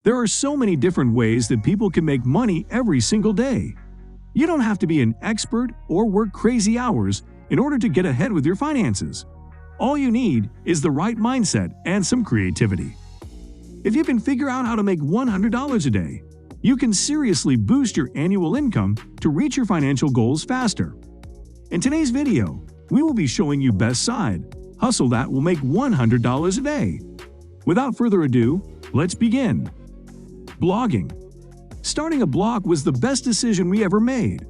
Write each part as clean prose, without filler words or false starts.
There are so many different ways that people can make money every single day. You don't have to be an expert or work crazy hours in order to get ahead with your finances. All you need is the right mindset and some creativity. If you can figure out how to make $100 a day, you can seriously boost your annual income to reach your financial goals faster. In today's video, we will be showing you best side hustle that will make $100 a day. Without further ado, let's begin. Blogging. Starting a blog was the best decision we ever made.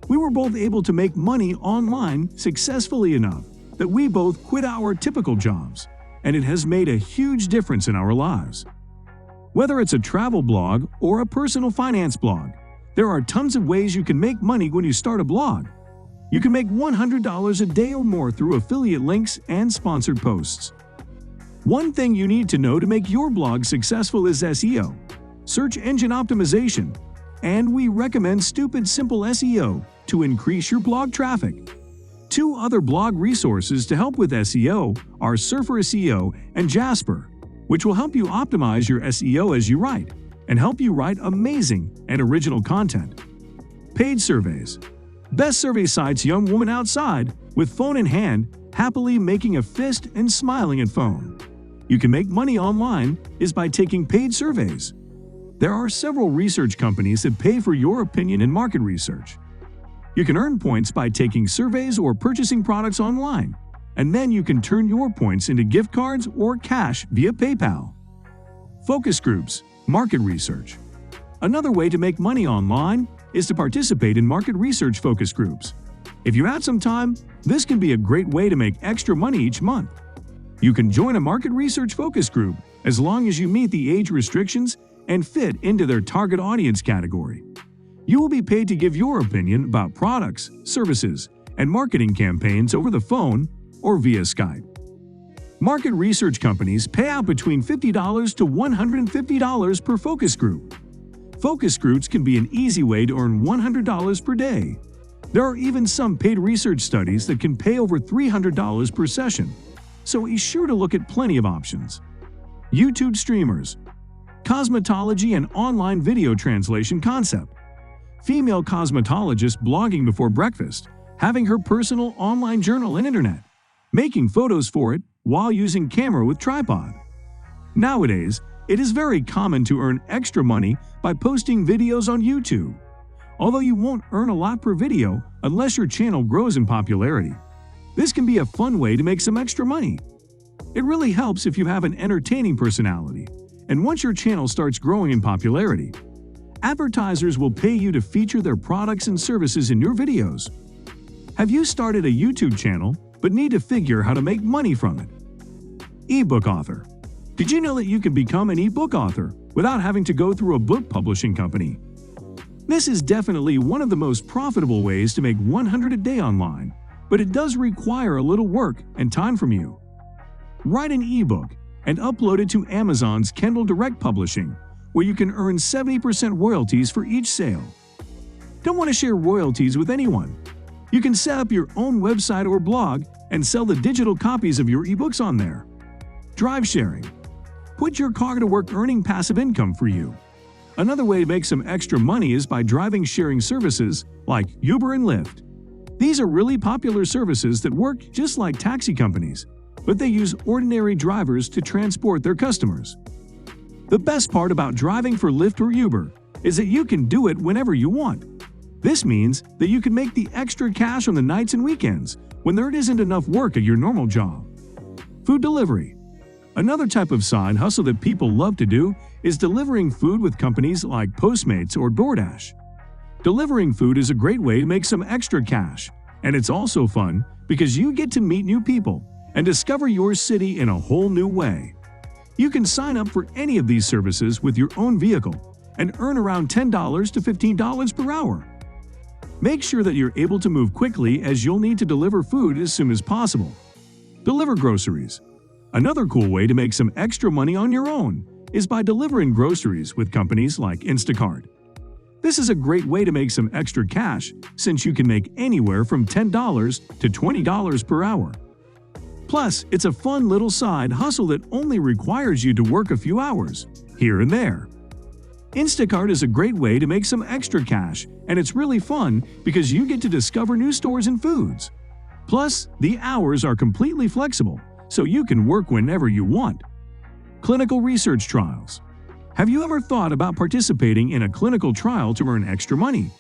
We were both able to make money online successfully enough that we both quit our typical jobs, and it has made a huge difference in our lives. Whether it's a travel blog or a personal finance blog, there are tons of ways you can make money when you start a blog. You can make $100 a day or more through affiliate links and sponsored posts. One thing you need to know to make your blog successful is SEO, search engine optimization, and we recommend Stupid Simple SEO to increase your blog traffic. Two other blog resources to help with SEO are Surfer SEO and Jasper, which will help you optimize your SEO as you write and help you write amazing and original content. Paid surveys. Best survey sites young woman outside with phone in hand, happily making a fist and smiling at phone. You can make money online is by taking paid surveys. There are several research companies that pay for your opinion in market research. You can earn points by taking surveys or purchasing products online, and then you can turn your points into gift cards or cash via PayPal. Focus groups, market research. Another way to make money online is to participate in market research focus groups. If you have some time, this can be a great way to make extra money each month. You can join a market research focus group as long as you meet the age restrictions and fit into their target audience category. You will be paid to give your opinion about products, services, and marketing campaigns over the phone or via Skype. Market research companies pay out between $50 to $150 per focus group. Focus groups can be an easy way to earn $100 per day. There are even some paid research studies that can pay over $300 per session, so be sure to look at plenty of options. YouTube streamers. Cosmetology and online video translation concept. Female cosmetologist blogging before breakfast, having her personal online journal and internet, making photos for it while using camera with tripod. Nowadays, it is very common to earn extra money by posting videos on YouTube. Although you won't earn a lot per video unless your channel grows in popularity, this can be a fun way to make some extra money. It really helps if you have an entertaining personality, and once your channel starts growing in popularity, advertisers will pay you to feature their products and services in your videos. Have you started a YouTube channel but need to figure how to make money from it? Ebook author. Did you know that you can become an ebook author without having to go through a book publishing company? This is definitely one of the most profitable ways to make $100 a day online, but it does require a little work and time from you. Write an ebook and upload it to Amazon's Kindle Direct Publishing, where you can earn 70% royalties for each sale. Don't want to share royalties with anyone? You can set up your own website or blog and sell the digital copies of your ebooks on there. Drive sharing. Put your car to work earning passive income for you. Another way to make some extra money is by driving sharing services like Uber and Lyft. These are really popular services that work just like taxi companies, but they use ordinary drivers to transport their customers. The best part about driving for Lyft or Uber is that you can do it whenever you want. This means that you can make the extra cash on the nights and weekends when there isn't enough work at your normal job. Food delivery. Another type of side hustle that people love to do is delivering food with companies like Postmates or DoorDash. Delivering food is a great way to make some extra cash, and it's also fun because you get to meet new people and discover your city in a whole new way. You can sign up for any of these services with your own vehicle and earn around $10 to $15 per hour. Make sure that you're able to move quickly as you'll need to deliver food as soon as possible. Deliver groceries. Another cool way to make some extra money on your own is by delivering groceries with companies like Instacart. This is a great way to make some extra cash since you can make anywhere from $10 to $20 per hour. Plus, it's a fun little side hustle that only requires you to work a few hours, here and there. Instacart is a great way to make some extra cash, and it's really fun because you get to discover new stores and foods. Plus, the hours are completely flexible, so you can work whenever you want. Clinical research trials. Have you ever thought about participating in a clinical trial to earn extra money?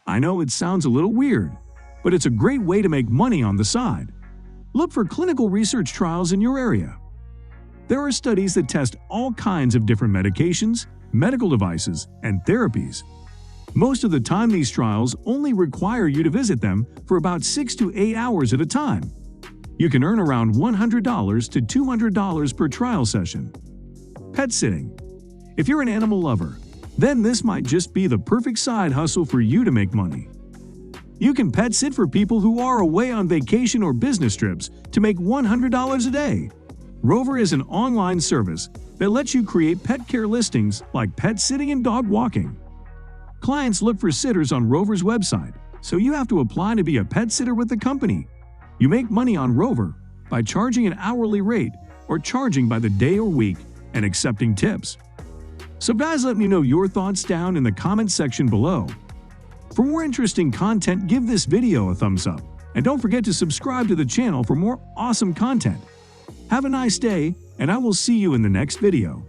I know it sounds a little weird, but it's a great way to make money on the side. Look for clinical research trials in your area. There are studies that test all kinds of different medications, medical devices, and therapies. Most of the time, these trials only require you to visit them for about 6 to 8 hours at a time. You can earn around $100 to $200 per trial session. Pet sitting. If you're an animal lover, then this might just be the perfect side hustle for you to make money. You can pet sit for people who are away on vacation or business trips to make $100 a day. Rover is an online service that lets you create pet care listings like pet sitting and dog walking. Clients look for sitters on Rover's website, so you have to apply to be a pet sitter with the company. You make money on Rover by charging an hourly rate or charging by the day or week and accepting tips. So guys, let me know your thoughts down in the comment section below. For more interesting content, give this video a thumbs up, and don't forget to subscribe to the channel for more awesome content. Have a nice day, and I will see you in the next video.